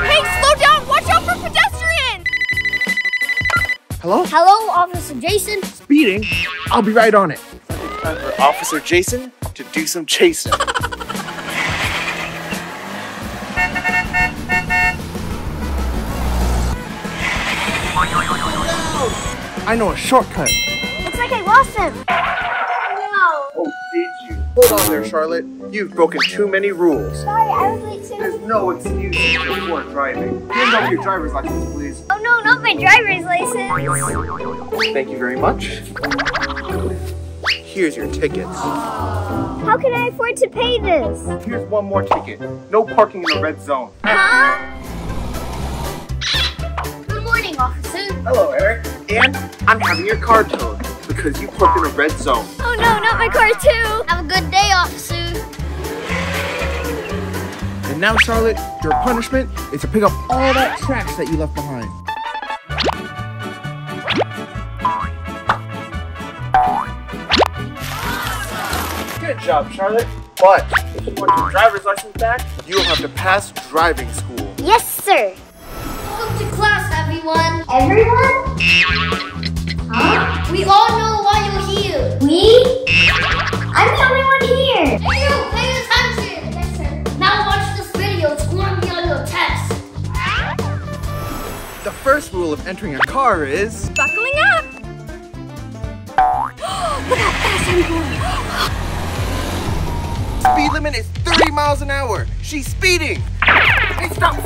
Hey, slow down! Watch out for pedestrians! Hello? Hello, Officer Jason. Speeding? I'll be right on it. Time for Officer Jason to do some chasing. I know a shortcut. Looks like I lost him. No. Oh, did you? Hold on there, Charlotte. You've broken too many rules. Sorry, I was late too. There's no excuses before driving. Hand over your driver's license, please. Oh no, not my driver's license. Thank you very much. Here's your tickets. How can I afford to pay this? Here's one more ticket. No parking in the red zone. Huh? Good morning, officer. Hello, Eric. And I'm having your car towed because you parked in a red zone. Oh no, not my car too. Have a good day, officer. And now, Charlotte, your punishment is to pick up all that trash that you left behind. Good job, Charlotte. But if you want your driver's license back, you'll have to pass driving school. Yes, sir. Welcome to class, everyone. Everyone? Huh? We all know why you're here. We? I'm the only one here. Hey, you, pay attention. Yes, sir. Now watch this video. It's going to be on your test. The first rule of entering a car is... Buckling up! Look how fast I'm going! Speed limit is 30 miles an hour. She's speeding. Hey, stop.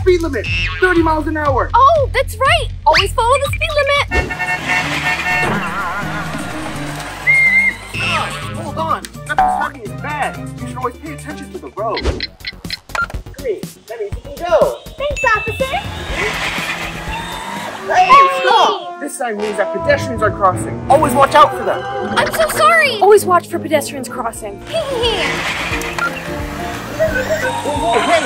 Speed limit, 30 miles an hour. Oh, that's right! Always follow the speed limit! Hold on. Nothing talking is bad. You should always pay attention to the road. Great. That means you can go. Thanks, officer. Hey, stop! This sign means that pedestrians are crossing. Always watch out for them. I'm so sorry! Always watch for pedestrians crossing. Whoa, hey,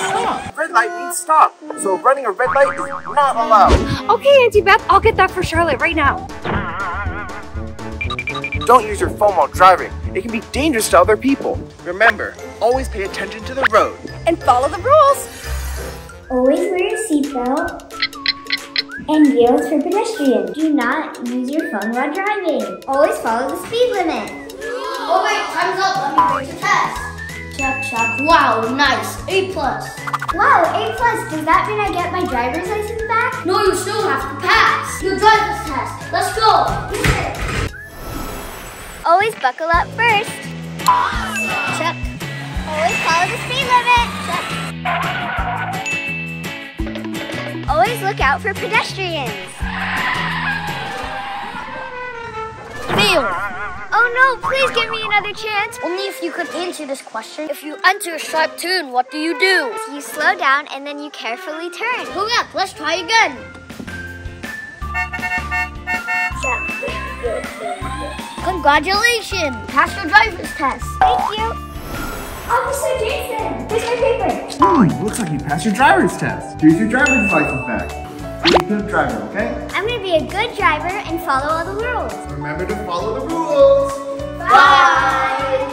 stop! Red light means stop. So running a red light is not allowed. Okay, Auntie Beth, I'll get that for Charlotte right now. Don't use your phone while driving. It can be dangerous to other people. Remember, always pay attention to the road. And follow the rules. Always wear your seatbelt. And yield for pedestrians. Do not use your phone while driving. Always follow the speed limit. Oh wait, time's up. Let me take the test. Check. Wow, nice. A+. Wow, A+. Does that mean I get my driver's license back? No, you still have to pass. Your driver's test. Let's go. Always buckle up first. Check. Always follow the speed limit. Check. Always look out for pedestrians. Fail. Oh no, please give me another chance. Only if you could answer this question. If you enter a sharp turn, what do? You slow down and then you carefully turn. Correct, let's try again. Congratulations, passed your driver's test. Thank you. Officer Jason, here's my paper. Looks like you passed your driver's test. Here's your driver's license back. Be a good driver, okay? I'm gonna be a good driver and follow all the rules. Remember to follow the rules. Bye.